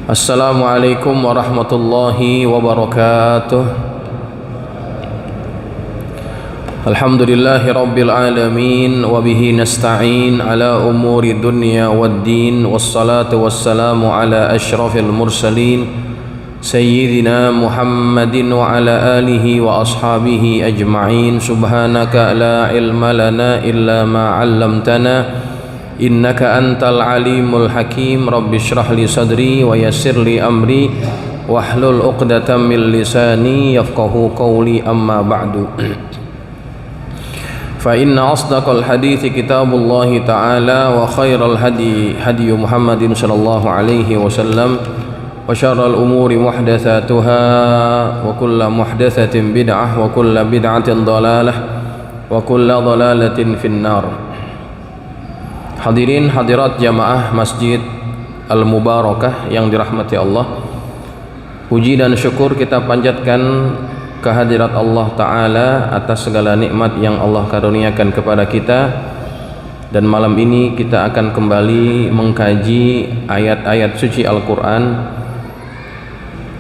Assalamualaikum warahmatullahi wabarakatuh. Alhamdulillahi rabbil alamin wa bihi nasta'in ala umuri dunya waddin, wassalatu wassalamu ala asyrafil mursalin sayyidina Muhammadin wa ala alihi wa ashabihi ajma'in. Subhanaka la ilma lana illa ma 'allamtana innaka antal alimul hakim. Rabbi shrah li sadri wa yassir li amri wahlul 'uqdatam min lisani yafqahu qawli, amma ba'du. Fa inna asdaqal hadithi kitabullahi ta'ala wa khairal hadi hadi Muhammadin sallallahu alaihi wasallam wa syarral umuri muhdatsatuha wa kullu muhdatsatin bid'ah wa kullu bid'atin dhalalah wa kullu dhalalatin finnar. Hadirin hadirat jamaah Masjid Al-Mubarakah yang dirahmati Allah, puji dan syukur kita panjatkan kehadirat Allah Ta'ala atas segala nikmat yang Allah karuniakan kepada kita. Dan malam ini kita akan kembali mengkaji ayat-ayat suci Al-Quran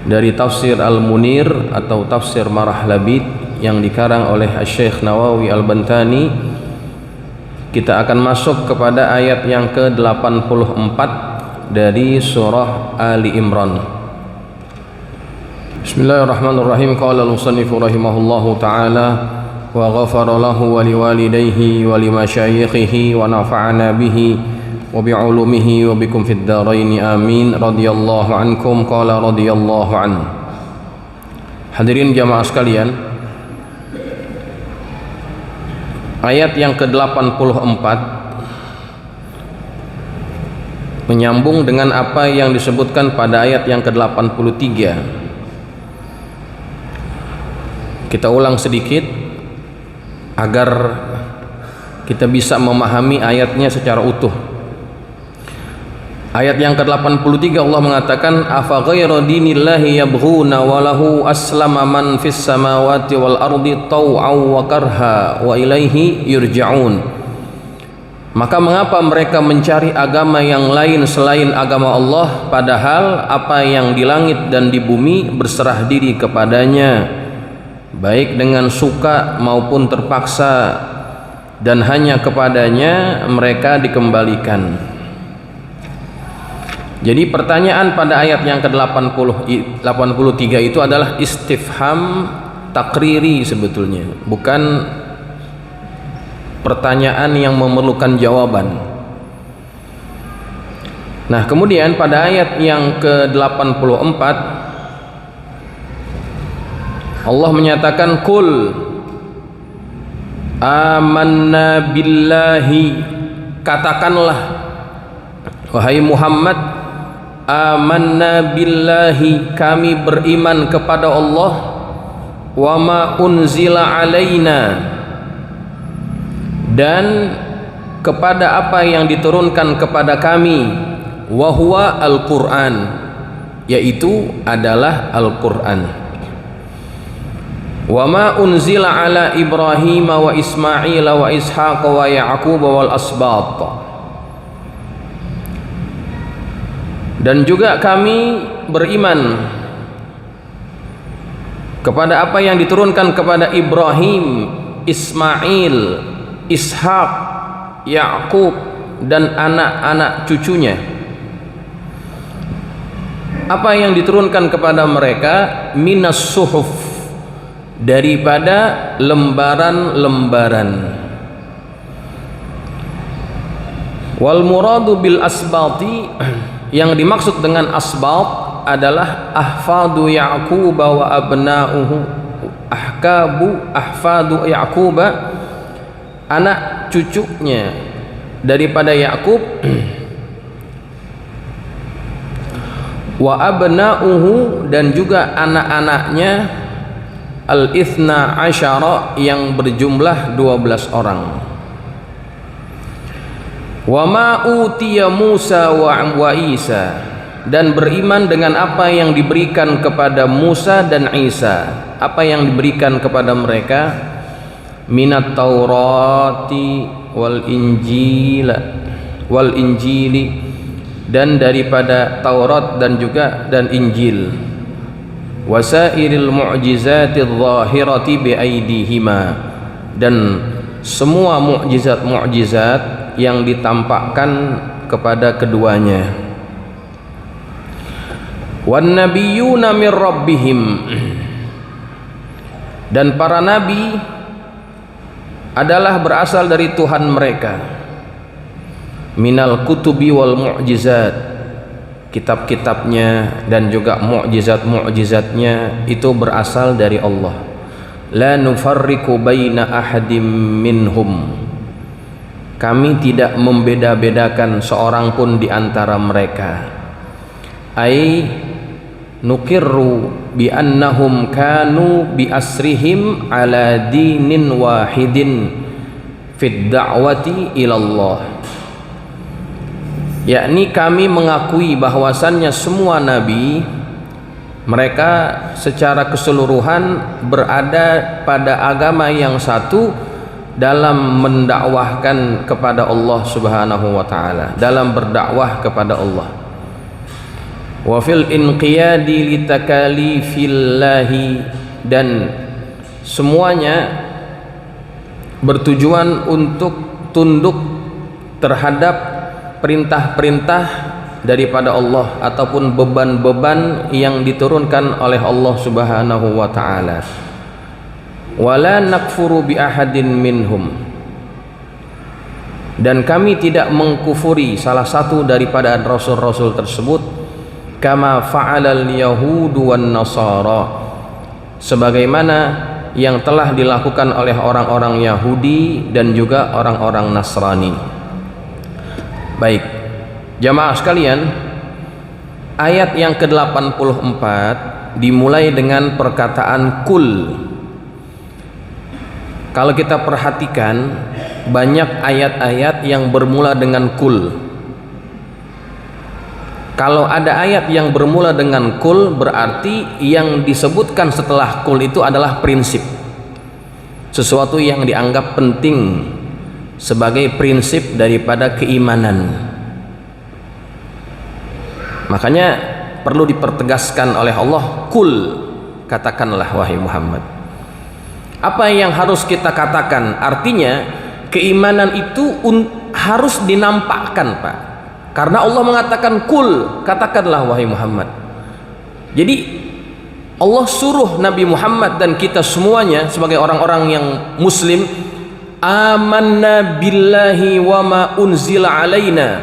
dari tafsir Al-Munir atau tafsir Marah Labid yang dikarang oleh Syekh Nawawi Al-Bantani. Kita akan masuk kepada ayat yang ke-84 dari surah Ali Imran. Bismillahirrahmanirrahim. Qala al-musannifu rahimahullahu ta'ala wa ghafara lahu wa liwalidayhi wa limasyayikhihi wa nafa'ana bihi wa bi'ulumihi wa bikum fid dharaini amin. Radiyallahu ankum. Qala radiyallahu an. Hadirin jamaah sekalian, ayat yang ke-84 menyambung dengan apa yang disebutkan pada ayat yang ke-83. Kita ulang sedikit agar kita bisa memahami ayatnya secara utuh. Ayat yang ke-83 Allah mengatakan, afa ghayra dinillahi yabghuna wa lahu aslama man fis samawati wal ardi taw'aw wa karha wa ilaihi yurja'un. Maka mengapa mereka mencari agama yang lain selain agama Allah, padahal apa yang di langit dan di bumi berserah diri kepadanya, baik dengan suka maupun terpaksa, dan hanya kepadanya mereka dikembalikan. Jadi pertanyaan pada ayat yang ke-83 itu adalah istifham takriri sebetulnya, bukan pertanyaan yang memerlukan jawaban. Nah, kemudian pada ayat yang ke-84 Allah menyatakan, Qul amanna billahi, katakanlah wahai Muhammad, amanna billahi, kami beriman kepada Allah, wa ma unzila alaina, dan kepada apa yang diturunkan kepada kami, wa huwa al-Qur'an, yaitu adalah Al-Qur'an, wa ma unzila ala Ibrahim wa Ismail wa Ishaq wa Ya'qub wal asbat. Dan juga kami beriman kepada apa yang diturunkan kepada Ibrahim, Ismail, Ishak, Ya'qub, dan anak-anak cucunya. Apa yang diturunkan kepada mereka minas suhuf, daripada lembaran-lembaran. Wal muradu bil asbati, yang dimaksud dengan asbat adalah ahfadu Ya'qub wa abna'uhu, ahfadu Ya'qub, anak cucunya daripada Ya'qub, wa abna'uhu, dan juga anak-anaknya al-ithna asyara, yang berjumlah 12 orang. Wa ma utiya Musa wa Isa, dan beriman dengan apa yang diberikan kepada Musa dan Isa. Apa yang diberikan kepada mereka? Minat Taurati wal Injili, dan daripada Taurat dan juga Injil, wasairil mu'jizatiz zahirati bi aidihima, dan semua mukjizat yang ditampakkan kepada keduanya. Wan nabiyyuna mir rabbihim, dan para nabi adalah berasal dari Tuhan mereka. Minal kutubi wal mu'jizat, kitab-kitabnya dan juga mu'jizat-mu'jizatnya itu berasal dari Allah. La nufarriqu baina ahadim minhum, kami tidak membeda-bedakan seorang pun di antara mereka. Ai nukirru bi annahum kanu bi asrihim ala dinin wahidin fid da'wati ilallah, yakni kami mengakui bahwasannya semua nabi mereka secara keseluruhan berada pada agama yang satu dalam mendakwahkan kepada Allah Subhanahu wa taala, dalam berdakwah kepada Allah. Wa fil inqiyadi litakalifillahi, dan semuanya bertujuan untuk tunduk terhadap perintah-perintah daripada Allah ataupun beban-beban yang diturunkan oleh Allah Subhanahu wa taala. Wala nakfuru bi ahadin minhum, dan kami tidak mengkufuri salah satu daripada rasul-rasul tersebut, kama fa'alal yahudu wan nasara, sebagaimana yang telah dilakukan oleh orang-orang Yahudi dan juga orang-orang Nasrani. Baik, jamaah sekalian, ayat yang ke-84 dimulai dengan perkataan kul. Kalau kita perhatikan, banyak ayat-ayat yang bermula dengan kul. Kalau ada ayat yang bermula dengan kul, berarti yang disebutkan setelah kul itu adalah prinsip, sesuatu yang dianggap penting sebagai prinsip daripada keimanan. Makanya perlu dipertegaskan oleh Allah, kul, katakanlah wahai Muhammad. Apa yang harus kita katakan? Artinya keimanan itu harus dinampakkan, Pak. Karena Allah mengatakan kul, katakanlah wahai Muhammad. Jadi Allah suruh Nabi Muhammad dan kita semuanya sebagai orang-orang yang muslim, amanna billahi wa ma unzila alaina,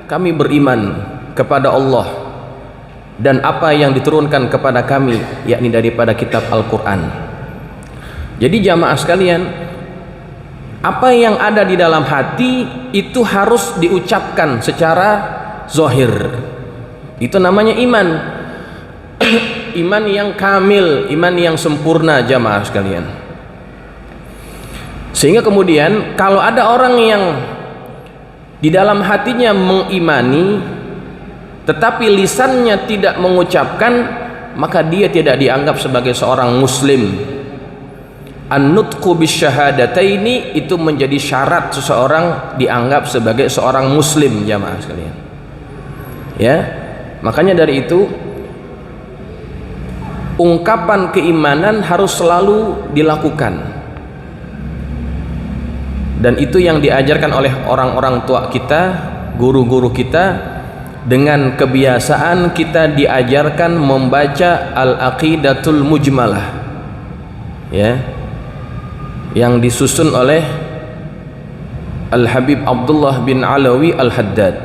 kami beriman kepada Allah dan apa yang diturunkan kepada kami, yakni daripada kitab Al-Quran. Jadi jamaah sekalian, apa yang ada di dalam hati itu harus diucapkan secara zahir. Itu namanya iman. Iman yang kamil, iman yang sempurna, jamaah sekalian. Sehingga kemudian kalau ada orang yang di dalam hatinya mengimani tetapi lisannya tidak mengucapkan, maka dia tidak dianggap sebagai seorang muslim. An-nutqu bisyahadataini itu menjadi syarat seseorang dianggap sebagai seorang muslim, jamaah sekalian. Ya, makanya dari itu ungkapan keimanan harus selalu dilakukan, dan itu yang diajarkan oleh orang-orang tua kita, guru-guru kita. Dengan kebiasaan kita diajarkan membaca Al-Aqidatul Mujmalah, ya, yang disusun oleh Al-Habib Abdullah bin Alawi Al-Haddad.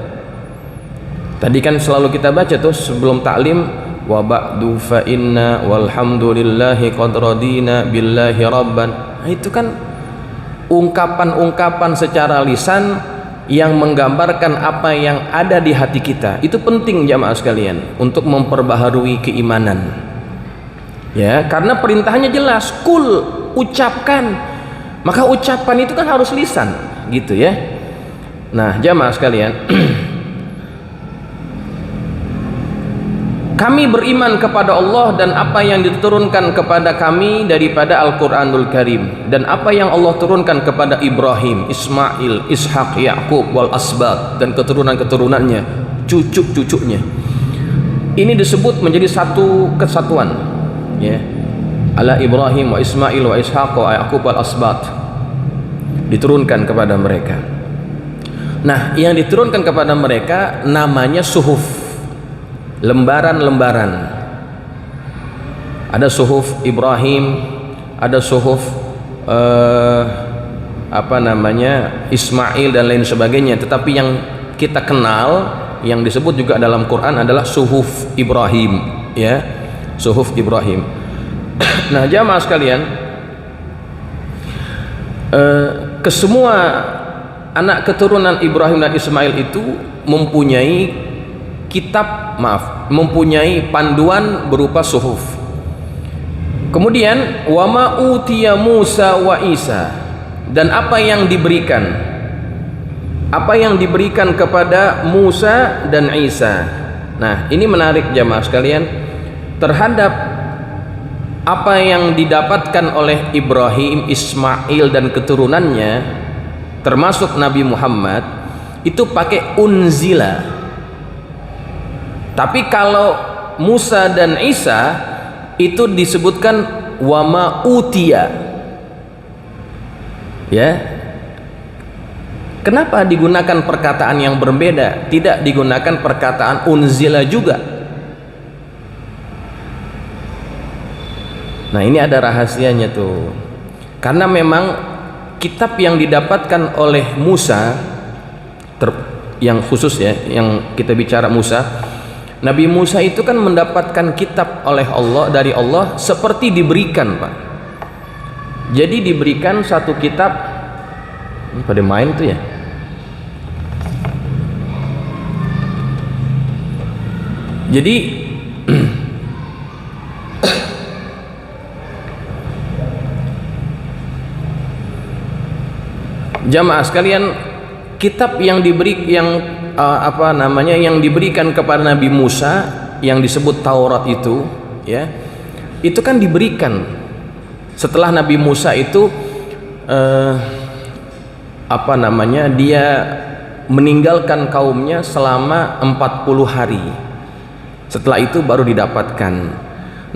Tadi kan selalu kita baca tuh sebelum taklim, wa ba'du fa inna walhamdulillahi qad radina billahi rabban. Nah, itu kan ungkapan-ungkapan secara lisan yang menggambarkan apa yang ada di hati kita. Itu penting jamaah sekalian untuk memperbaharui keimanan, ya, karena perintahnya jelas, kul, ucapkan. Maka ucapan itu kan harus lisan, gitu ya. Nah, jamaah sekalian, kami beriman kepada Allah dan apa yang diturunkan kepada kami daripada Al-Quranul Karim, dan apa yang Allah turunkan kepada Ibrahim, Ismail, Ishak, Yakub wal asbat dan keturunan-keturunannya, cucu-cucunya. Ini disebut menjadi satu kesatuan, ya. Ala Ibrahim wa Ismail wa Ishaq wa Yaqub al asbat, diturunkan kepada mereka. Nah, yang diturunkan kepada mereka namanya suhuf, lembaran-lembaran. Ada suhuf Ibrahim, ada suhuf Ismail dan lain sebagainya. Tetapi yang kita kenal, yang disebut juga dalam Quran adalah suhuf Ibrahim, ya, suhuf Ibrahim. Nah, jamaah sekalian, kesemua anak keturunan Ibrahim dan Ismail itu mempunyai mempunyai panduan berupa suhuf. Kemudian wa ma utiya Musa wa Isa, dan apa yang diberikan kepada Musa dan Isa. Nah, ini menarik jamaah sekalian, terhadap apa yang didapatkan oleh Ibrahim, Ismail dan keturunannya, termasuk Nabi Muhammad, itu pakai unzila. Tapi kalau Musa dan Isa itu disebutkan wama utiya, ya. Kenapa digunakan perkataan yang berbeda, tidak digunakan perkataan unzila juga? Nah, ini ada rahasianya tuh. Karena memang kitab yang didapatkan oleh Musa, yang khusus ya, yang kita bicara Musa, Nabi Musa itu kan mendapatkan kitab oleh Allah, dari Allah, seperti diberikan, Pak. Jadi diberikan satu kitab, pada main tuh ya. Jadi jamaah sekalian, kitab yang yang diberikan kepada Nabi Musa, yang disebut Taurat itu, ya, itu kan diberikan setelah Nabi Musa itu dia meninggalkan kaumnya selama 40 hari. Setelah itu baru didapatkan.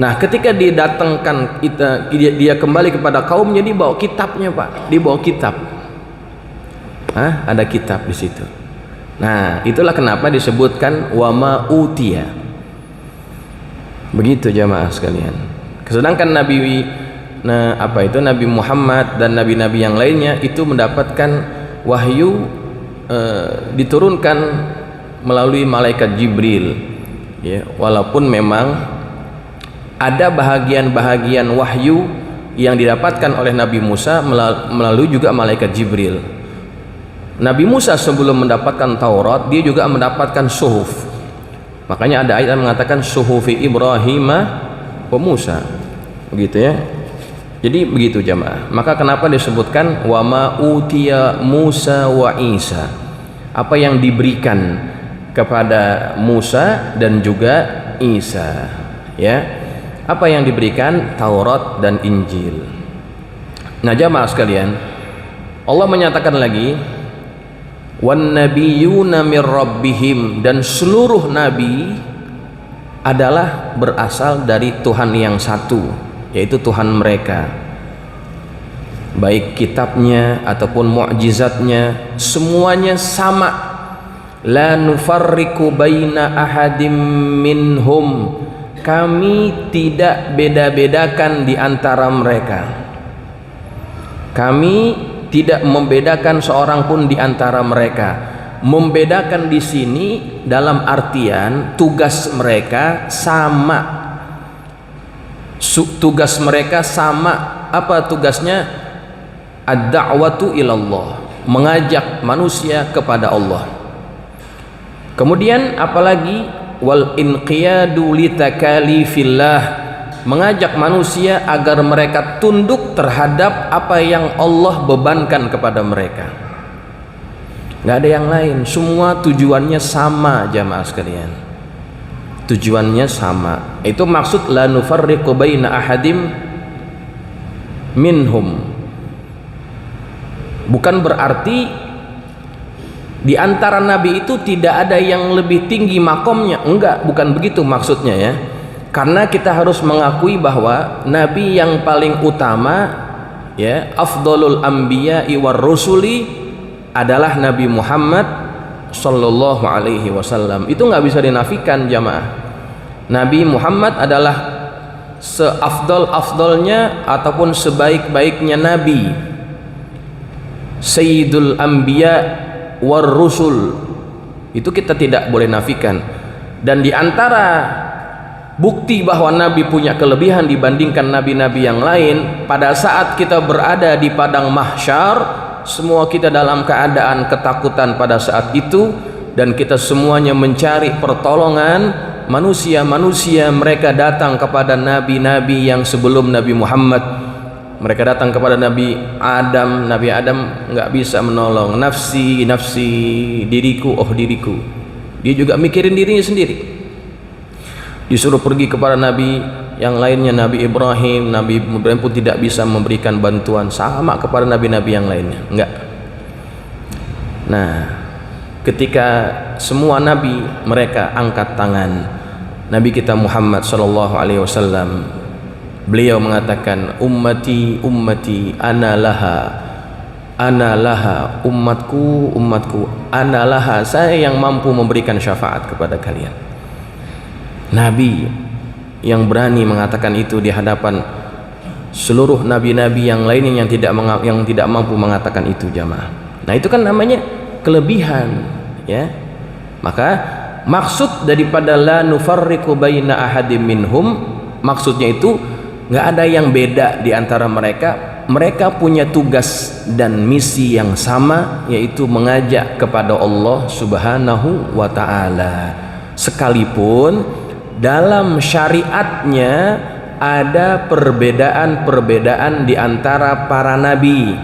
Nah, ketika didatangkan dia kembali kepada kaumnya, dibawa kitabnya, Pak. Dibawa kitab. Ada kitab di situ. Nah, itulah kenapa disebutkan wama utiya. Begitu jamaah sekalian. Sedangkan Nabi Muhammad dan nabi-nabi yang lainnya itu mendapatkan wahyu diturunkan melalui malaikat Jibril. Ya, walaupun memang ada bahagian-bahagian wahyu yang didapatkan oleh Nabi Musa melalui juga malaikat Jibril. Nabi Musa sebelum mendapatkan Taurat, dia juga mendapatkan suhuf. Makanya ada ayat yang mengatakan suhufi Ibrahim wa Musa. Begitu ya. Jadi begitu jamaah. Maka kenapa disebutkan wa ma utiya Musa wa Isa? Apa yang diberikan kepada Musa dan juga Isa, ya. Apa yang diberikan? Taurat dan Injil. Nah, jamaah sekalian, Allah menyatakan lagi, wan nabiyyuna mir rabbihim, dan seluruh nabi adalah berasal dari Tuhan yang satu, yaitu Tuhan mereka. Baik kitabnya ataupun mukjizatnya, semuanya sama. La nufarriqu baina ahadim minhum, kami tidak beda-bedakan di antara mereka. Kami tidak membedakan seorang pun di antara mereka. Membedakan di sini dalam artian tugas mereka sama. Tugas mereka sama. Apa tugasnya? Ad-da'watu ilallah, mengajak manusia kepada Allah. Kemudian apalagi wal inqiyadu litakalifillah, mengajak manusia agar mereka tunduk terhadap apa yang Allah bebankan kepada mereka. Nggak ada yang lain, semua tujuannya sama jamaah sekalian. Tujuannya sama. Itu maksud la nufarriqu baina ahadim minhum. Bukan berarti Di antara nabi itu tidak ada yang lebih tinggi makomnya. Enggak, bukan begitu maksudnya ya. Karena kita harus mengakui bahwa nabi yang paling utama ya, afdhalul anbiya'i war rusuli adalah Nabi Muhammad sallallahu alaihi wasallam. Itu nggak bisa dinafikan jamaah. Nabi Muhammad adalah seafdal-afdalnya ataupun sebaik-baiknya nabi, sayyidul anbiya war rusul. Itu kita tidak boleh nafikan. Dan di antara bukti bahwa nabi punya kelebihan dibandingkan nabi-nabi yang lain, pada saat kita berada di padang mahsyar, semua kita dalam keadaan ketakutan pada saat itu, dan kita semuanya mencari pertolongan. Manusia-manusia mereka datang kepada nabi-nabi yang sebelum Nabi Muhammad. Mereka datang kepada Nabi Adam. Nabi Adam nggak bisa menolong. Nafsi, nafsi, diriku, oh diriku. Dia juga mikirin dirinya sendiri. Disuruh pergi kepada nabi yang lainnya, Nabi Ibrahim. Nabi Ibrahim pun tidak bisa memberikan bantuan, sama kepada nabi-nabi yang lainnya, enggak. Nah, ketika semua nabi mereka angkat tangan, Nabi kita Muhammad sallallahu alaihi wasallam beliau mengatakan, ummati ummati ana laha, umatku umatku ana laha, saya yang mampu memberikan syafaat kepada kalian. Nabi yang berani mengatakan itu di hadapan seluruh nabi-nabi yang lainnya yang tidak mampu mengatakan itu jamaah. Nah, itu kan namanya kelebihan ya. Maka maksud daripada la nufarriqu baina ahadim minhum, maksudnya itu nggak ada yang beda di antara mereka. Mereka punya tugas dan misi yang sama, yaitu mengajak kepada Allah Subhanahu wa ta'ala. Sekalipun dalam syariatnya ada perbedaan-perbedaan di antara para nabi,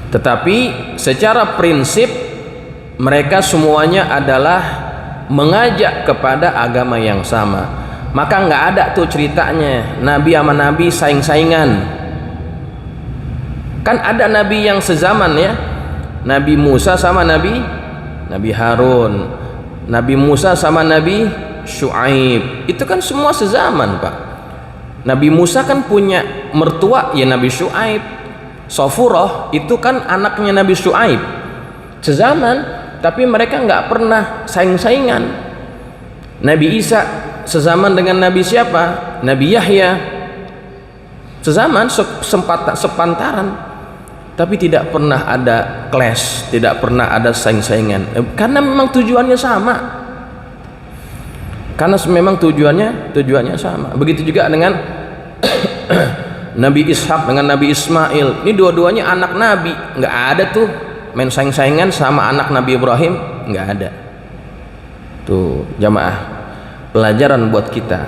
tetapi secara prinsip mereka semuanya adalah mengajak kepada agama yang sama. Maka nggak ada tuh ceritanya nabi sama nabi saing-saingan. Kan ada nabi yang sezaman ya, Nabi Musa sama Nabi Harun, Nabi Musa sama Nabi Syuaib. Itu kan semua sezaman Pak. Nabi Musa kan punya mertua ya Nabi Syuaib. Sofurah itu kan anaknya Nabi Syuaib, sezaman, tapi mereka nggak pernah saing-saingan. Nabi Isa sezaman dengan Nabi siapa? Nabi Yahya, sezaman, sepantaran, tapi tidak pernah ada clash, tidak pernah ada saing-saingan, karena memang tujuannya sama. Karena memang tujuannya sama. Begitu juga dengan Nabi Ishak dengan Nabi Ismail. Ini dua-duanya anak Nabi, nggak ada tuh main saing-saingan sama anak Nabi Ibrahim, nggak ada. Tuh jamaah, pelajaran buat kita.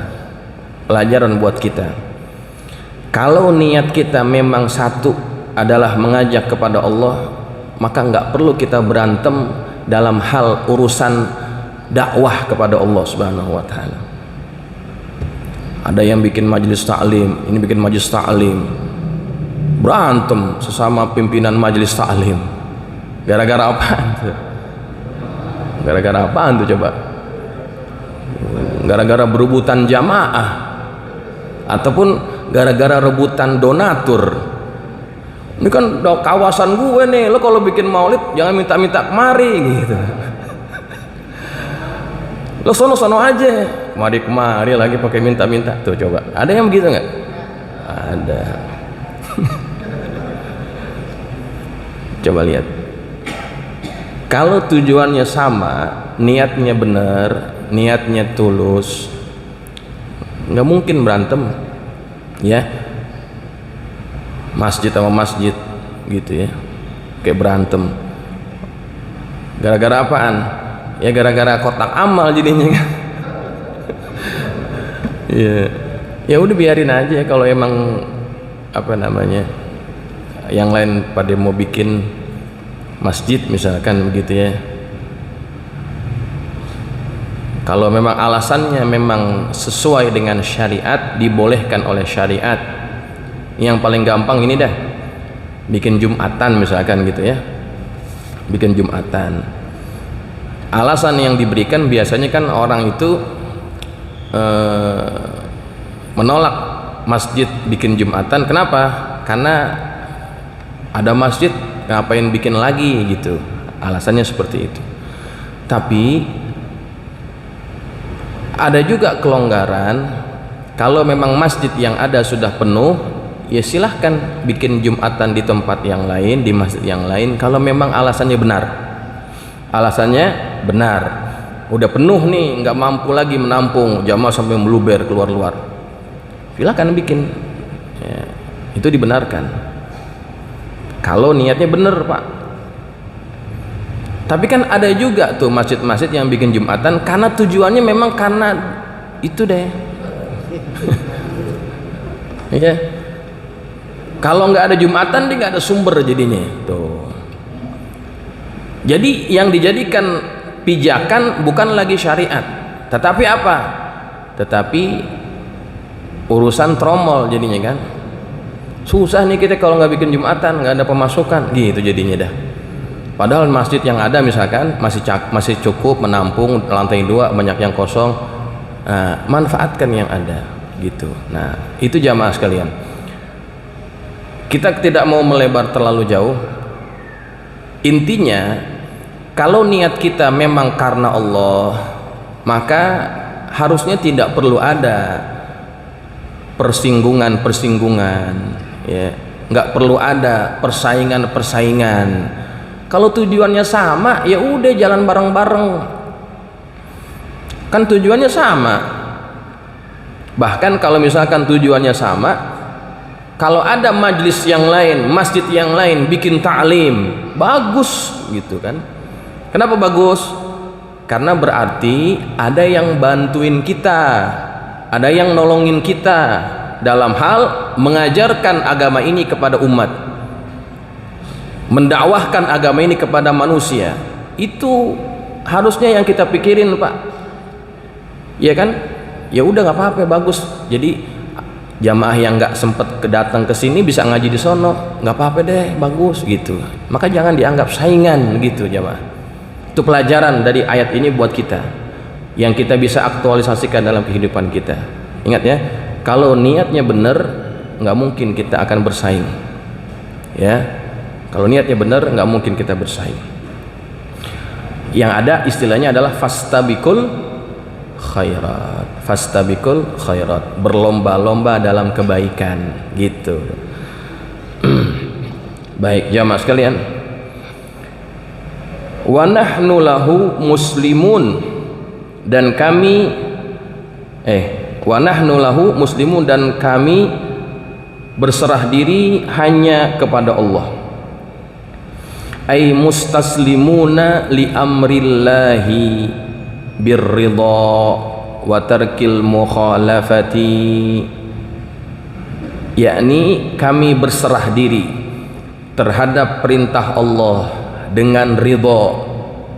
Kalau niat kita memang satu adalah mengajak kepada Allah, maka nggak perlu kita berantem dalam hal urusan dakwah kepada Allah Subhanahu wa ta'ala. Ada yang bikin majelis taklim, ini bikin majelis taklim, berantem sesama pimpinan majelis taklim. Gara-gara apaan tuh? Gara-gara apaan tuh coba? Gara-gara berebutan jamaah, ataupun gara-gara rebutan donatur. Ini kan kawasan gue nih, lo kalau bikin maulid jangan minta-minta kemari gitu. Lo sono-sono aja, kemari lagi pakai minta-minta. Tuh coba, ada yang begitu nggak? Ada. Coba lihat, kalau tujuannya sama, niatnya benar, niatnya tulus, nggak mungkin berantem ya. Masjid sama masjid gitu ya, kayak berantem gara-gara apaan? Ya gara-gara kotak amal jadinya kan. Ya udah biarin aja. Kalau emang apa namanya, yang lain pada mau bikin masjid misalkan begitu ya, kalau memang alasannya memang sesuai dengan syariat, dibolehkan oleh syariat. Yang paling gampang ini dah, bikin Jumatan misalkan gitu ya, bikin Jumatan. Alasan yang diberikan biasanya kan orang itu menolak masjid bikin Jumatan. Kenapa? Karena ada masjid, ngapain bikin lagi gitu. Alasannya seperti itu. Tapi ada juga kelonggaran, kalau memang masjid yang ada sudah penuh, ya silahkan bikin Jumatan di tempat yang lain, di masjid yang lain, kalau memang alasannya benar. Alasannya benar, udah penuh nih, nggak mampu lagi menampung jamaah sampai meluber keluar-luar, silahkan bikin ya, itu dibenarkan kalau niatnya benar, Pak. Tapi kan ada juga tuh masjid-masjid yang bikin Jumatan karena tujuannya memang karena itu deh. Ya, kalau nggak ada Jumatan dia nggak ada sumber jadinya tuh. Jadi yang dijadikan pijakan bukan lagi syariat, tetapi apa? Tetapi urusan tromol jadinya kan. Susah nih kita kalau nggak bikin Jumatan, nggak ada pemasukan gitu jadinya dah. Padahal masjid yang ada misalkan masih cukup menampung, lantai 2 banyak yang kosong. Nah, manfaatkan yang ada gitu. Nah, itu jamaah sekalian. Kita tidak mau melebar terlalu jauh. Intinya kalau niat kita memang karena Allah, maka harusnya tidak perlu ada persinggungan ya, nggak perlu ada persaingan. Kalau tujuannya sama, ya udah jalan bareng-bareng. Kan tujuannya sama. Bahkan kalau misalkan tujuannya sama, kalau ada majlis yang lain, masjid yang lain bikin ta'lim, bagus gitu kan. Kenapa bagus? Karena berarti ada yang bantuin kita, ada yang nolongin kita dalam hal mengajarkan agama ini kepada umat, mendakwahkan agama ini kepada manusia. Itu harusnya yang kita pikirin, Pak. Ya kan? Ya udah nggak apa-apa, bagus. Jadi jamaah yang nggak sempet datang ke sini bisa ngaji di sono, nggak apa-apa deh, bagus gitu. Maka jangan dianggap saingan gitu jamaah. Itu pelajaran dari ayat ini buat kita yang kita bisa aktualisasikan dalam kehidupan kita. Ingat ya, kalau niatnya benar nggak mungkin kita akan bersaing ya. Kalau niatnya benar nggak mungkin kita bersaing. Yang ada istilahnya adalah fastabiqul khairat, berlomba-lomba dalam kebaikan gitu. Baik jamaah sekalian, wa nahnu lahu muslimun, dan kami wa nahnu lahu muslimun, dan kami berserah diri hanya kepada Allah. Ay mustaslimuna li amrillahi birridha wa tarkil mukhalafati, yakni kami berserah diri terhadap perintah Allah dengan ridha,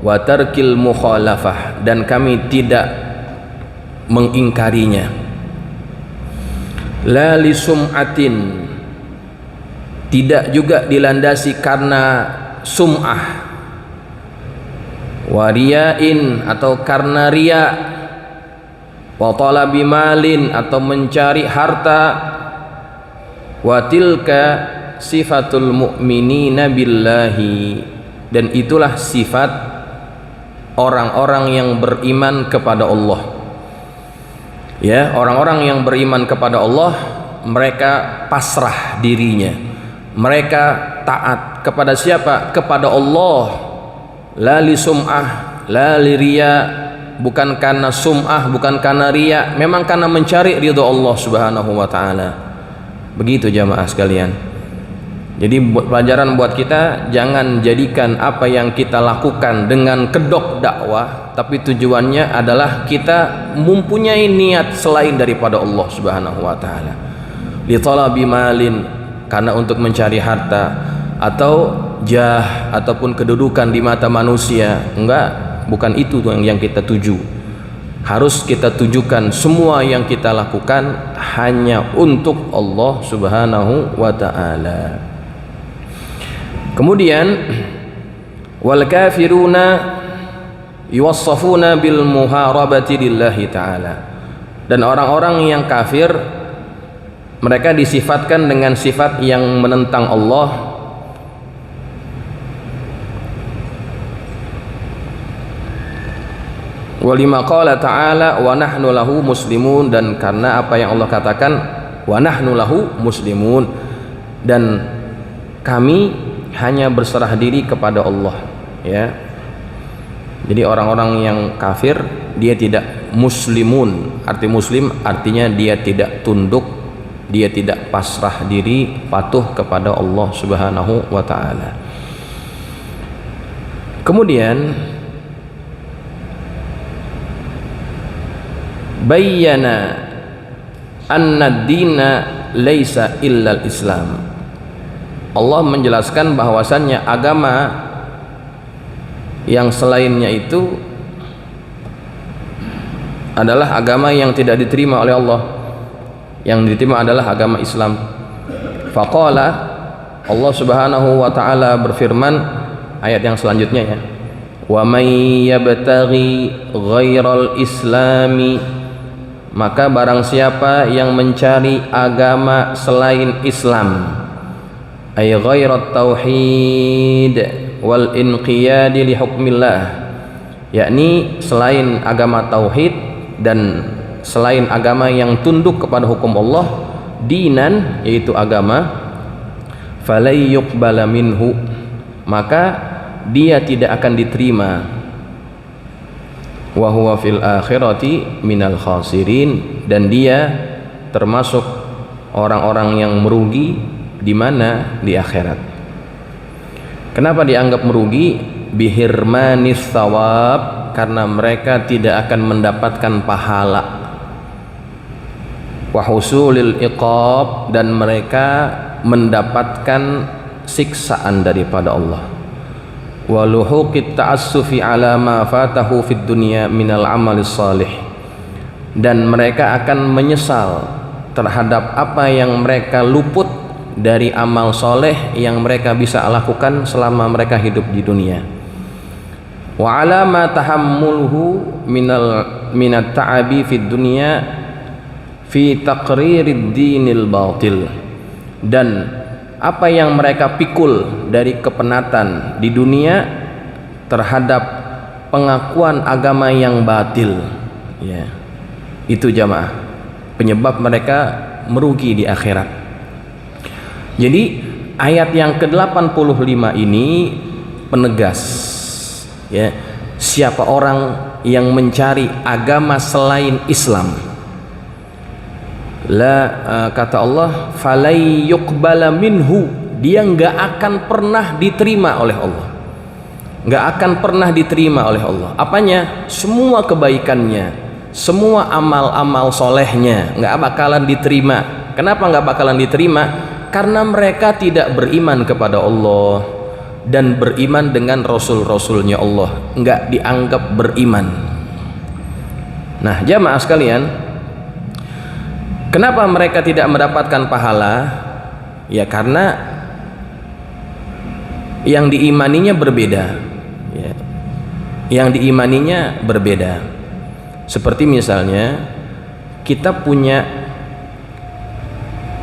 wa tarkil mukhalafah, dan kami tidak mengingkarinya. La li sum'atin, tidak juga dilandasi karena sum'ah, wariyain atau karena riya, wa talabi malin atau mencari harta, wa tilka sifatul mu'minina billahi, dan itulah sifat orang-orang yang beriman kepada Allah ya. Orang-orang yang beriman kepada Allah, mereka pasrah dirinya, mereka taat kepada siapa? Kepada Allah. La li sum'ah, la li riya, bukan karena sum'ah, bukan karena riya, memang karena mencari ridha Allah Subhanahu wa taala. Begitu jamaah sekalian. Jadi pelajaran buat kita, jangan jadikan apa yang kita lakukan dengan kedok dakwah, tapi tujuannya adalah kita mempunyai niat selain daripada Allah Subhanahu wa taala. Li talabi malin, karena untuk mencari harta, atau jah ataupun kedudukan di mata manusia. Enggak, bukan itu yang kita tuju. Harus kita tujukan semua yang kita lakukan hanya untuk Allah Subhanahu wa taala. Kemudian Wal kafiruna yuwassafuna bil muharabati lillahi ta'ala. Dan orang-orang yang kafir mereka disifatkan dengan sifat yang menentang Allah. Walima qala ta'ala wa nahnu lahu muslimun, dan karena apa yang Allah katakan wa nahnu lahu muslimun, dan kami hanya berserah diri kepada Allah, ya. Jadi orang-orang yang kafir dia tidak muslimun. Arti muslim artinya dia tidak tunduk, dia tidak pasrah diri, patuh kepada Allah Subhanahu wa taala. Kemudian bayyana anna ad-dina laisa illa al-Islam. Allah menjelaskan bahwasannya agama yang selainnya itu adalah agama yang tidak diterima oleh Allah. Yang diterima adalah agama Islam. Faqala, Allah Subhanahu wa taala berfirman, ayat yang selanjutnya ya, wa may yabtaghi ghairal islami, maka barang siapa yang mencari agama selain Islam, ay ghairat tauhid wal inqiyadi li hukmillah, yakni selain agama tauhid dan selain agama yang tunduk kepada hukum Allah, dinan yaitu agama, falay yuqbala minhu, maka dia tidak akan diterima, wa huwa fil akhirati minal khasirin, dan dia termasuk orang-orang yang merugi di mana di akhirat. Kenapa dianggap merugi? Bihirmanis thawab, karena mereka tidak akan mendapatkan pahala. Wa husulil iqab, dan mereka mendapatkan siksaan daripada Allah. Wa luhuqit ta'assufi ala ma fatahu fid dunya minal amalis salih, dan mereka akan menyesal terhadap apa yang mereka luput dari amal soleh yang mereka bisa lakukan selama mereka hidup di dunia. Wa ala ma tahammuluhu minat ta'abi fid dunya fi taqririd dinil batil, dan apa yang mereka pikul dari kepenatan di dunia terhadap pengakuan agama yang batil, ya. Itu jamaah penyebab mereka merugi di akhirat. Jadi ayat yang ke-85 ini penegas, ya, siapa orang yang mencari agama selain Islam, kata Allah, falay yuqbala minhu, dia nggak akan pernah diterima oleh Allah, nggak akan pernah diterima oleh Allah. Apanya? Semua kebaikannya, semua amal-amal solehnya nggak bakalan diterima. Kenapa nggak bakalan diterima? Karena mereka tidak beriman kepada Allah dan beriman dengan Rasul-Rasulnya Allah, nggak dianggap beriman. Nah jamaah sekalian, kenapa mereka tidak mendapatkan pahala? Ya karena yang diimaninya berbeda, ya. Yang diimaninya berbeda. Seperti misalnya kita punya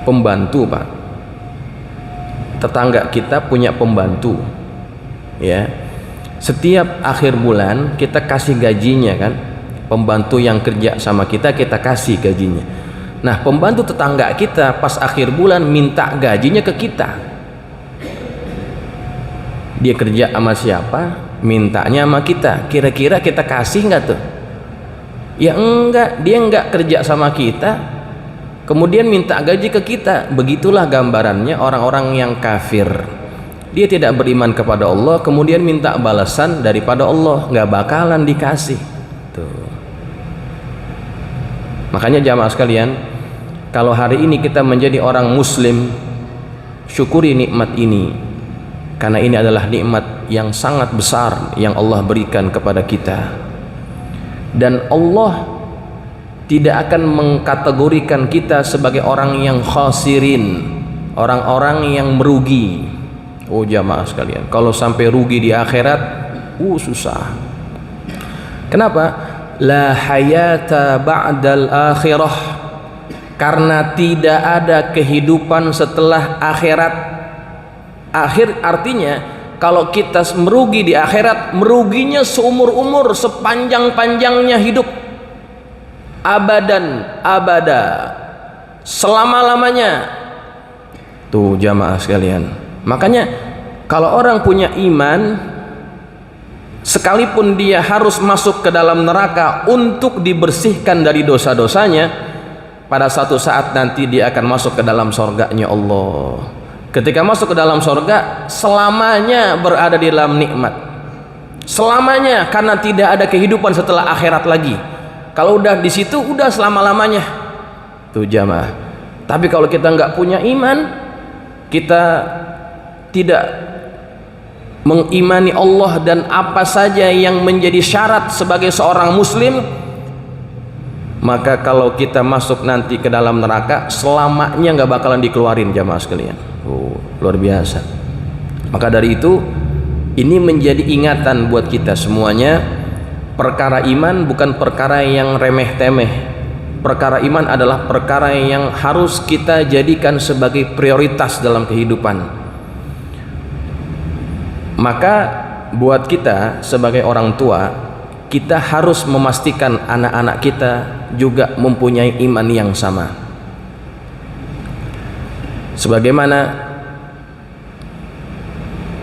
pembantu, Pak. Tetangga kita punya pembantu, ya. Setiap akhir bulan kita kasih gajinya kan, pembantu yang kerja sama kita kasih gajinya. Nah pembantu tetangga kita pas akhir bulan minta gajinya ke kita. Dia kerja sama siapa, mintanya sama kita. Kira-kira kita kasih nggak tuh? Ya enggak, dia enggak kerja sama kita kemudian minta gaji ke kita. Begitulah gambarannya orang-orang yang kafir. Dia tidak beriman kepada Allah kemudian minta balasan daripada Allah, nggak bakalan dikasih tuh. Makanya jamaah sekalian, kalau hari ini kita menjadi orang muslim, syukuri nikmat ini, karena ini adalah nikmat yang sangat besar yang Allah berikan kepada kita. Dan Allah tidak akan mengkategorikan kita sebagai orang yang khasirin, orang-orang yang merugi. Oh jamaah sekalian, kalau sampai rugi di akhirat, susah. Kenapa? La hayata ba'dal akhirah, karena tidak ada kehidupan setelah akhirat. Akhir artinya kalau kita merugi di akhirat, meruginya seumur-umur, sepanjang-panjangnya hidup, abadan abada, selama-lamanya. Tuh jamaah sekalian, makanya kalau orang punya iman, sekalipun dia harus masuk ke dalam neraka untuk dibersihkan dari dosa-dosanya, pada satu saat nanti dia akan masuk ke dalam surganya Allah. Ketika masuk ke dalam surga, selamanya berada di dalam nikmat, selamanya, karena tidak ada kehidupan setelah akhirat lagi. Kalau udah di situ udah selama-lamanya tuh jamaah. Tapi kalau kita nggak punya iman, kita tidak mengimani Allah dan apa saja yang menjadi syarat sebagai seorang muslim, maka kalau kita masuk nanti ke dalam neraka, selamanya nggak bakalan dikeluarin jamaah sekalian. Luar biasa. Maka dari itu, ini menjadi ingatan buat kita semuanya. Perkara iman bukan perkara yang remeh-temeh. Perkara iman adalah perkara yang harus kita jadikan sebagai prioritas dalam kehidupan. Maka buat kita sebagai orang tua, kita harus memastikan anak-anak kita juga mempunyai iman yang sama. Sebagaimana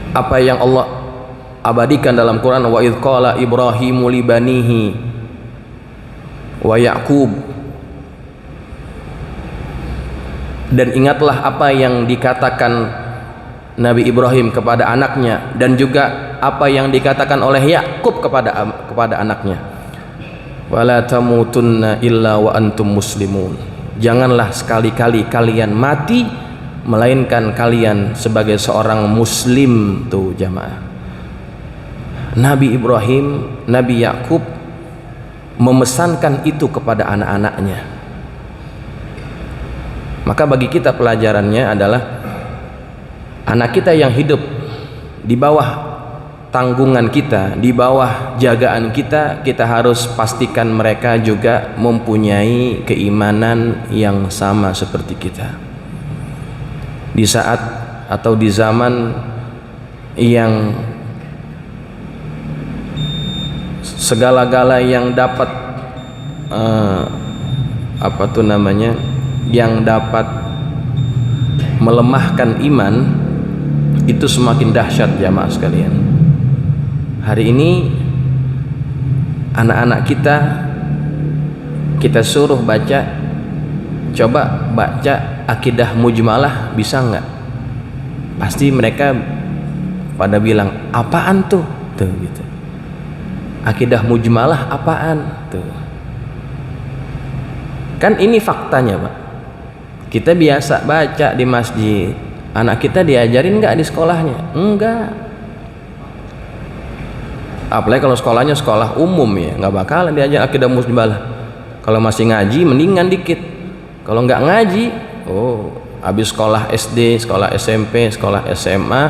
apa yang Allah abadikan dalam Quran, wa idz qala Ibrahimu li banihi wa Ya'qub, dan ingatlah apa yang dikatakan Nabi Ibrahim kepada anaknya, dan juga apa yang dikatakan oleh Yakub kepada anaknya, wala tamutunna illa wa antum muslimun, janganlah sekali-kali kalian mati melainkan kalian sebagai seorang muslim. Tuh jamaah, Nabi Ibrahim, Nabi Yakub memesankan itu kepada anak-anaknya. Maka bagi kita pelajarannya adalah anak kita yang hidup di bawah tanggungan kita, di bawah jagaan kita, kita harus pastikan mereka juga mempunyai keimanan yang sama seperti kita. Di saat atau di zaman yang segala-gala yang dapat yang dapat melemahkan iman itu semakin dahsyat jamaah sekalian. Hari ini anak-anak kita suruh coba baca akidah mujmalah, bisa nggak? Pasti mereka pada bilang, apaan tuh gitu. Akidah mujmalah apaan tuh? Kan ini faktanya Pak, kita biasa baca di masjid. Anak kita diajarin nggak di sekolahnya? Enggak. Apalagi kalau sekolahnya sekolah umum ya, nggak bakalan diajar akidah mujmalah. Kalau masih ngaji mendingan dikit. Kalau nggak ngaji, habis sekolah SD, sekolah SMP, sekolah SMA,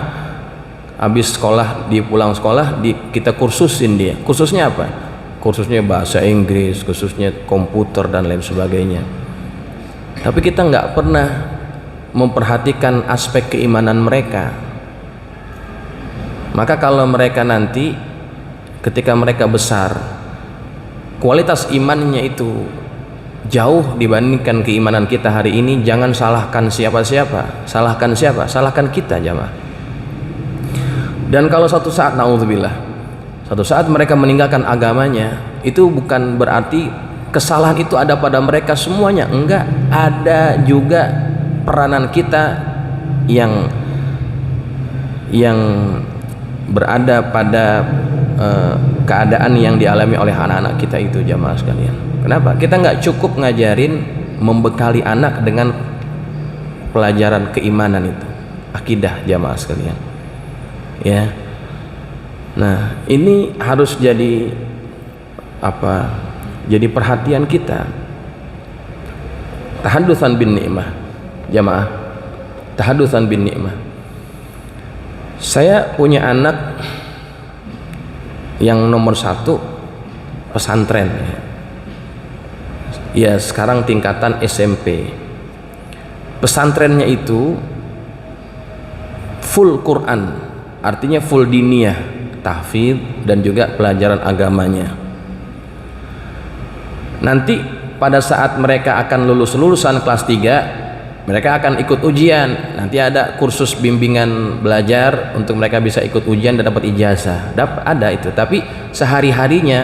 habis sekolah, di pulang sekolah kita kursusin dia. Kursusnya apa? Kursusnya bahasa Inggris, kursusnya komputer dan lain sebagainya. Tapi kita nggak pernah memperhatikan aspek keimanan mereka. Maka kalau mereka nanti ketika mereka besar, kualitas imannya itu jauh dibandingkan keimanan kita hari ini, jangan salahkan siapa-siapa. Salahkan siapa? Salahkan kita jamaah. Dan kalau suatu saat, naudzubillah, suatu saat mereka meninggalkan agamanya, itu bukan berarti kesalahan itu ada pada mereka semuanya. Enggak, ada juga peranan kita yang berada pada keadaan yang dialami oleh anak-anak kita itu jamaah sekalian. Kenapa? Kita nggak cukup ngajarin, membekali anak dengan pelajaran keimanan itu, akidah jamaah sekalian. Ya. Nah, ini harus jadi jadi perhatian kita. Tahaddusan bin ni'mah jamaah, tahaddusan bin ni'mah. Saya punya anak yang nomor 1 pesantren, ya sekarang tingkatan SMP. Pesantrennya itu full Quran, artinya full diniyah, tahfidz dan juga pelajaran agamanya. Nanti pada saat mereka akan lulusan kelas 3, mereka akan ikut ujian. Nanti ada kursus bimbingan belajar untuk mereka bisa ikut ujian dan dapat ijazah. Ada itu. Tapi sehari-harinya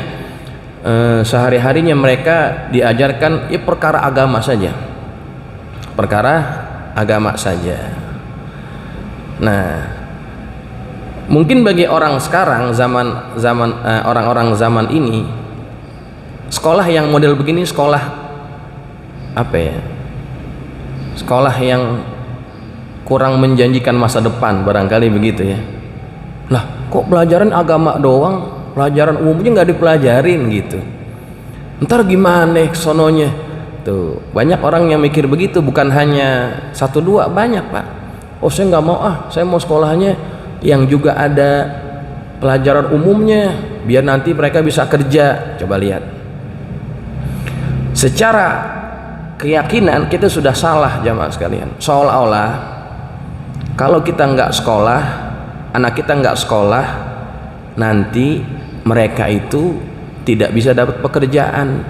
mereka diajarkan ya perkara agama saja. Perkara agama saja. Nah, mungkin bagi orang sekarang orang-orang zaman ini, sekolah yang model begini sekolah apa ya? Sekolah yang kurang menjanjikan masa depan, barangkali begitu ya. Lah, kok pelajaran agama doang, pelajaran umumnya nggak dipelajarin gitu. Ntar gimana sononya? Tuh, banyak orang yang mikir begitu, bukan hanya 1-2, banyak Pak. Oh saya nggak mau saya mau sekolahnya yang juga ada pelajaran umumnya, biar nanti mereka bisa kerja. Coba lihat. Secara keyakinan kita sudah salah jamaah sekalian. Seolah-olah kalau kita nggak sekolah, anak kita nggak sekolah, nanti mereka itu tidak bisa dapat pekerjaan,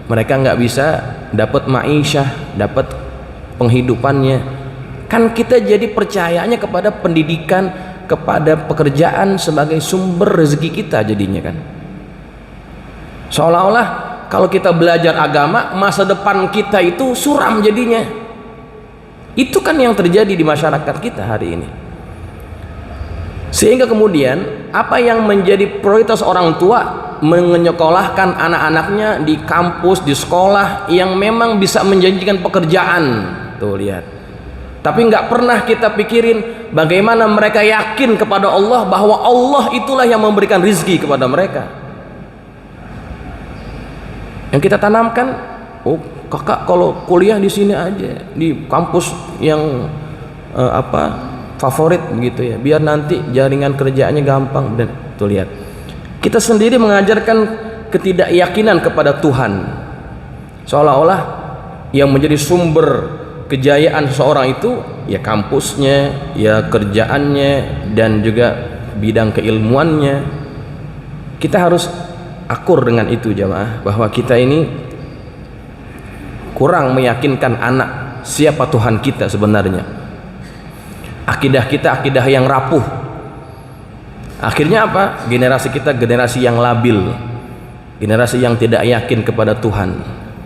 mereka nggak bisa dapat ma'isyah, dapat penghidupannya. Kan kita jadi percayanya kepada pendidikan, kepada pekerjaan sebagai sumber rezeki kita jadinya kan. Seolah-olah kalau kita belajar agama, masa depan kita itu suram jadinya. Itu kan yang terjadi di masyarakat kita hari ini. Sehingga kemudian apa yang menjadi prioritas orang tua, menyekolahkan anak-anaknya di kampus, di sekolah yang memang bisa menjanjikan pekerjaan. Tuh lihat. Tapi nggak pernah kita pikirin bagaimana mereka yakin kepada Allah bahwa Allah itulah yang memberikan rizki kepada mereka. Yang kita tanamkan, oh kakak kalau kuliah di sini aja, di kampus yang favorit gitu ya, biar nanti jaringan kerjaannya gampang. Dan tuh lihat, kita sendiri mengajarkan ketidakyakinan kepada Tuhan, seolah-olah yang menjadi sumber kejayaan seseorang itu ya kampusnya, ya kerjaannya, dan juga bidang keilmuannya. Kita harus akur dengan itu jamaah, bahwa kita ini kurang meyakinkan anak siapa Tuhan kita sebenarnya. Akidah kita akidah yang rapuh. Akhirnya apa? Generasi kita generasi yang labil, generasi yang tidak yakin kepada Tuhan,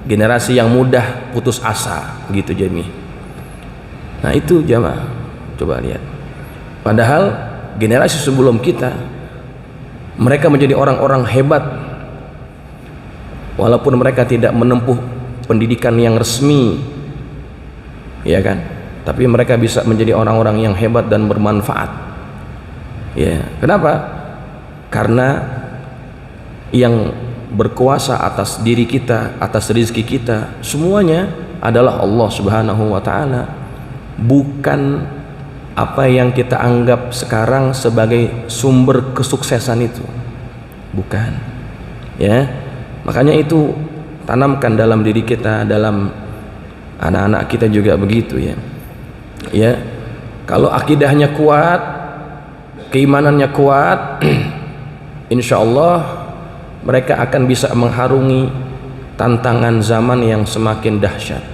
generasi yang mudah putus asa gitu Jami. Nah itu jamaah, coba lihat. Padahal generasi sebelum kita, mereka menjadi orang-orang hebat, walaupun mereka tidak menempuh pendidikan yang resmi, ya kan, tapi mereka bisa menjadi orang-orang yang hebat dan bermanfaat. Ya, kenapa? Karena yang berkuasa atas diri kita, atas rezeki kita, semuanya adalah Allah Subhanahu wa taala, bukan apa yang kita anggap sekarang sebagai sumber kesuksesan itu. Bukan. Ya. Makanya itu tanamkan dalam diri kita, dalam anak-anak kita juga begitu ya. Ya, kalau akidahnya kuat, keimanannya kuat, insya Allah mereka akan bisa mengharungi tantangan zaman yang semakin dahsyat.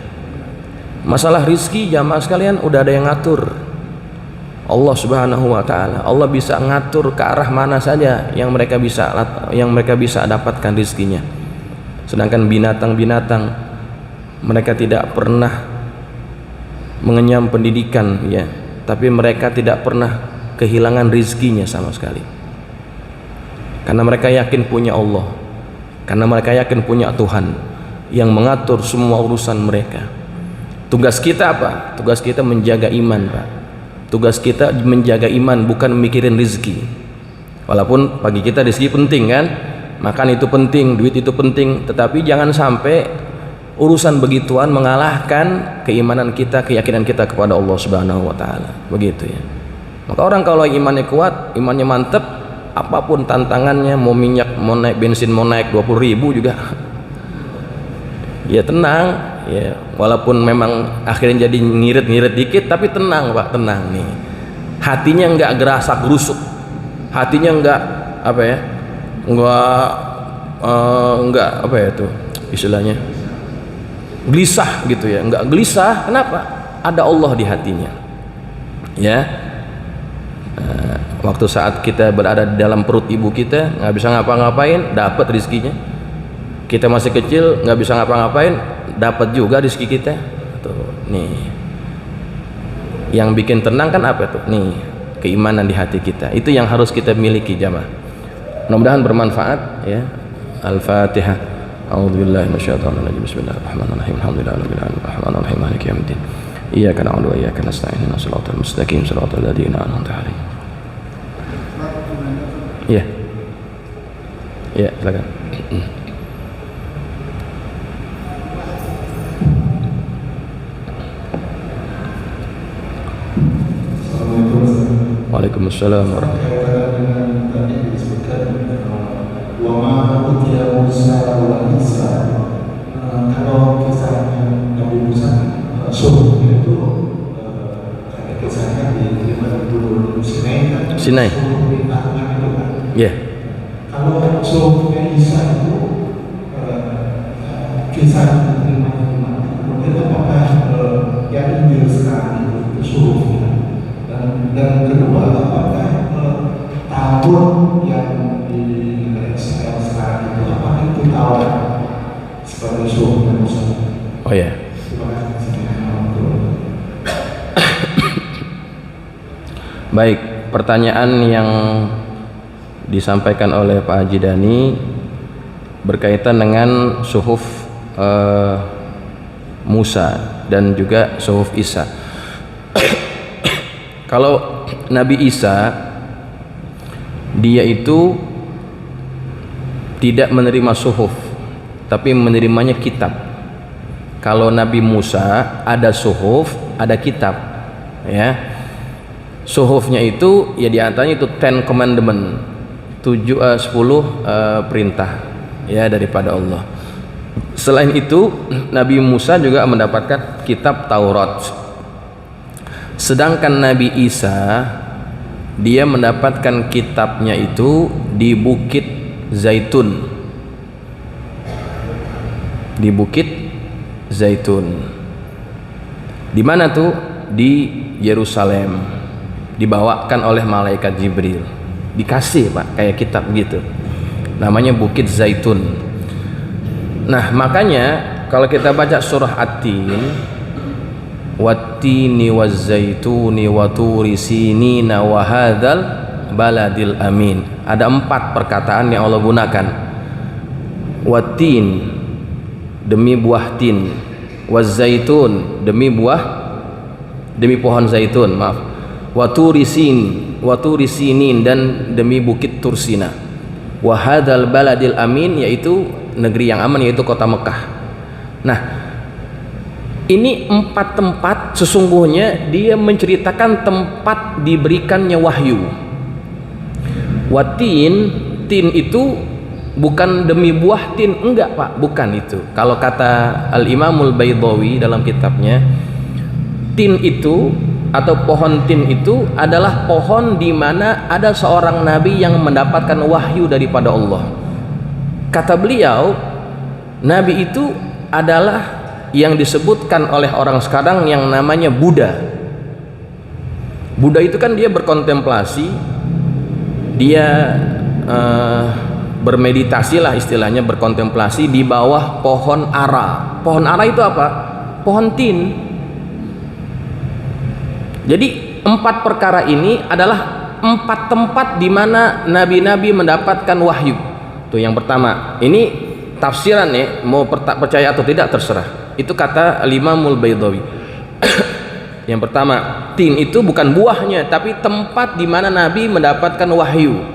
Masalah rizki jamaah sekalian udah ada yang ngatur. Allah Subhanahu wa taala. Allah bisa ngatur ke arah mana saja yang mereka bisa dapatkan rizkinya. Sedangkan binatang-binatang mereka tidak pernah mengenyam pendidikan ya, tapi mereka tidak pernah kehilangan rizkinya sama sekali. Karena mereka yakin punya Allah, karena mereka yakin punya Tuhan yang mengatur semua urusan mereka. Tugas kita apa? Tugas kita menjaga iman, Pak. Tugas kita menjaga iman, bukan mikirin rizki. Walaupun bagi kita rizki penting kan, makan itu penting, duit itu penting, tetapi jangan sampai urusan begituan mengalahkan keimanan kita, keyakinan kita kepada Allah Subhanahu wa taala. Begitu ya. Maka orang kalau imannya kuat, imannya mantep, apapun tantangannya, mau minyak mau naik, bensin mau naik 20.000 juga ya tenang ya, walaupun memang akhirnya jadi ngirit-ngirit dikit, tapi tenang Pak, tenang nih, hatinya nggak gerasak gerusuk, hatinya nggak apa ya, nggak apa ya itu istilahnya, gelisah gitu ya, nggak gelisah. Kenapa? Ada Allah di hatinya ya. Waktu saat kita berada di dalam perut ibu kita nggak bisa ngapa-ngapain, dapat rezekinya. Kita masih kecil nggak bisa ngapa-ngapain, dapat juga rezeki kita. Tuh, nih. Yang bikin tenang kan apa tuh? Nih, keimanan di hati kita. Itu yang harus kita miliki jamaah. Mudah-mudahan bermanfaat ya. Al-Fatihah. A'udzubillahi minasyaitonir rajim. Bismillahirrahmanirrahim. Alhamdulillahirabbil alamin. Arrahmanirrahim. Maliki yaumiddin. Iyyaka na'budu wa iyyaka nasta'in. Ihdinas siratal mustaqim. Siratal ladzina an'amta 'alaihim. Iya. Iya, silakan. Waalaikumsalam warahmatullahi wabarakatuh. Kalau kisahnya Nabi Musa suruh itu ada kisahnya di Gunung Sinai kan? Sinai. Ya. Kalau suruhnya Isa itu kisah menerima iman. Kemudian apakah yang Injil sekarang itu suruhnya? Dan kedua, apakah tahun yang di negara Israel sekarang itu apakah itu tahun sebagai suruhnya Musa? Oh ya. Baik, pertanyaan yang disampaikan oleh Pak Haji Dani berkaitan dengan suhuf Musa dan juga suhuf Isa. Kalau Nabi Isa, dia itu tidak menerima suhuf, tapi menerimanya kitab. Kalau Nabi Musa ada suhuf, ada kitab ya. Suhufnya itu ya diantaranya itu 10 commandment, 10 perintah ya daripada Allah. Selain itu Nabi Musa juga mendapatkan kitab Taurat. Sedangkan Nabi Isa dia mendapatkan kitabnya itu di Bukit Zaitun. Di Bukit Zaitun. Di mana tuh? Di Yerusalem. Dibawakan oleh malaikat Jibril. Dikasih Pak kayak kitab gitu. Namanya Bukit Zaitun. Nah, makanya kalau kita baca surah At-Tin, wattini wazzaituni waturi sinina wa hadzal baladil amin. Ada 4 perkataan yang Allah gunakan. Wattin demi buah tin, wazzaitun demi pohon zaitun, maaf. Waturi sinin dan demi bukit Tursina. Wa hadzal baladil amin, yaitu negeri yang aman, yaitu kota Mekah. Nah, ini 4 tempat sesungguhnya dia menceritakan tempat diberikannya wahyu. Watin, tin itu bukan demi buah tin, enggak Pak, bukan itu. Kalau kata Al-Imamul Baydawi dalam kitabnya, tin itu atau pohon tin itu adalah pohon di mana ada seorang nabi yang mendapatkan wahyu daripada Allah. Kata beliau, nabi itu adalah yang disebutkan oleh orang sekarang yang namanya Buddha. Buddha itu kan dia berkontemplasi, dia bermeditasi lah istilahnya, berkontemplasi di bawah pohon ara. Pohon ara itu apa? Pohon tin. Jadi 4 perkara ini adalah 4 tempat di mana nabi-nabi mendapatkan wahyu. Tuh yang pertama. Ini tafsiran ya, mau percaya atau tidak terserah. Itu kata Al-Imamul Baydawi. Yang pertama, tin itu bukan buahnya, tapi tempat di mana nabi mendapatkan wahyu.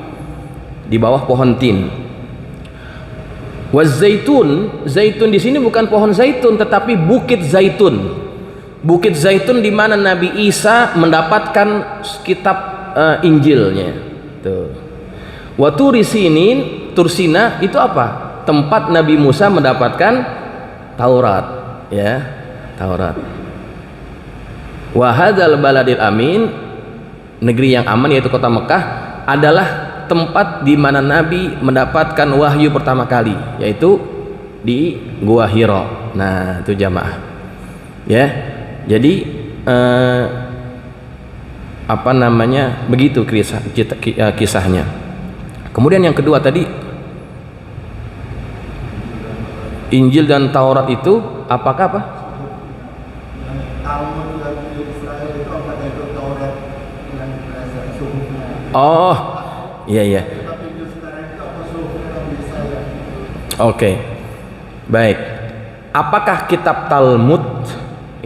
Di bawah pohon tin. Wazaitun, zaitun di sini bukan pohon zaitun tetapi bukit zaitun. Bukit Zaitun di mana Nabi Isa mendapatkan kitab Injilnya. Tuh. Wa Turisinin, Tursina itu apa? Tempat Nabi Musa mendapatkan Taurat, ya, Taurat. Wa hadzal baladil amin, negeri yang aman yaitu kota Mekah adalah tempat di mana Nabi mendapatkan wahyu pertama kali, yaitu di Gua Hira. Nah, itu jamaah. Ya. Jadi apa namanya? Begitu kisahnya. Kemudian yang kedua tadi, Injil dan Taurat itu apakah apa? Oh, iya iya. Oke. Baik. Apakah kitab Talmud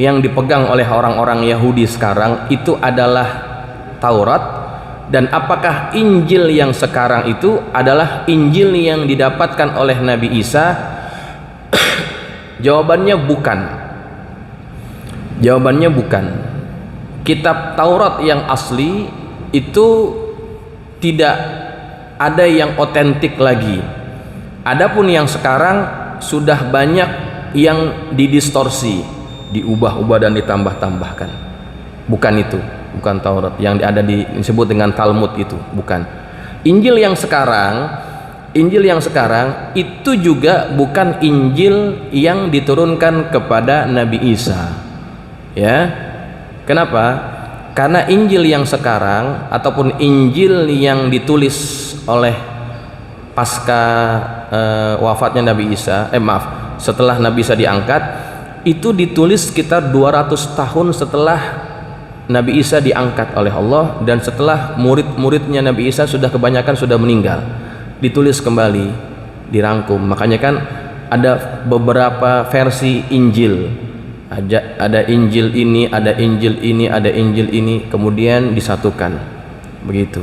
yang dipegang oleh orang-orang Yahudi sekarang itu adalah Taurat, dan apakah Injil yang sekarang itu adalah Injil yang didapatkan oleh Nabi Isa? Jawabannya bukan. Jawabannya bukan. Kitab Taurat yang asli itu tidak ada yang otentik lagi. Adapun yang sekarang sudah banyak yang didistorsi, diubah-ubah dan ditambah-tambahkan. Bukan itu, bukan Taurat yang ada disebut dengan Talmud itu, bukan. Injil yang sekarang itu juga bukan Injil yang diturunkan kepada Nabi Isa. Ya. Kenapa? Karena Injil yang sekarang ataupun Injil yang ditulis oleh pasca wafatnya Nabi Isa, setelah Nabi Isa diangkat, itu ditulis sekitar 200 tahun setelah Nabi Isa diangkat oleh Allah, dan setelah murid-muridnya Nabi Isa kebanyakan sudah meninggal. Ditulis kembali, dirangkum. Makanya kan ada beberapa versi Injil. Ada Injil ini, ada Injil ini, ada Injil ini, kemudian disatukan. Begitu.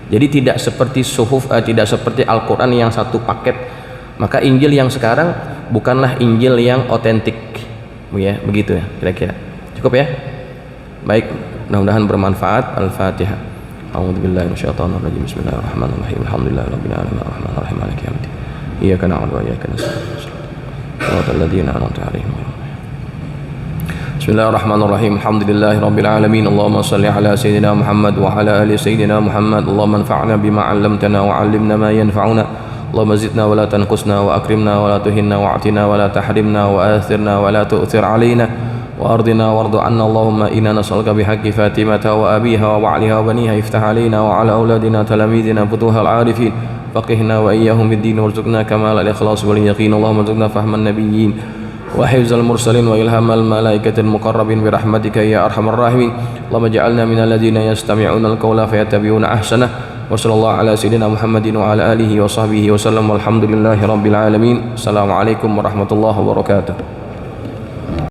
Jadi tidak seperti suhuf, tidak seperti Al-Qur'an yang satu paket. Maka Injil yang sekarang bukanlah Injil yang otentik. Ya, begitu ya, kira-kira. Cukup ya? Baik, mudah-mudahan bermanfaat. Al-Fatihah. A'udzubillahi minasyaitonir rajim. Bismillahirrahmanirrahim. Alhamdulillahirabbil alamin arrahmanir rahim maliki yaumiddin. Iyyaka na'budu wa iyyaka nasta'in. Shiratal ladzina an'amta 'alaihim. Bismillahirrahmanirrahim. Alhamdulillahirabbil alamin. Allahumma shalli ala sayyidina Muhammad wa ala ali sayyidina Muhammad. Allahumma anfa'na bima 'allamtana wa 'allimna ma yanfa'una. Allahumma zidna wa la tanqusna wa akrimna wa la tuhinna wa a'tina wa la tahrimna wa athirna wa la tu'thir 'alaina. وأرضنا وارض عنا اللهم إنا نسألك بحق فاطمة وأبيها وبعلها وبنيها افتح علينا وعلى أولادنا تلاميذنا فتوح العارفين فقهنا وإياهم بالدين وارزقنا كمال الإخلاص واليقين اللهم ارزقنا فهم النبيين وحفظ المرسلين وإلهام الملائكة المقربين برحمتك يا أرحم الراحمين اللهم اجعلنا من الذين يستمعون القول فيتبعون أحسنه وصلى الله على سيدنا محمد وعلى آله وصحبه وسلم والحمد لله رب العالمين. السلام عليكم ورحمة الله وبركاته.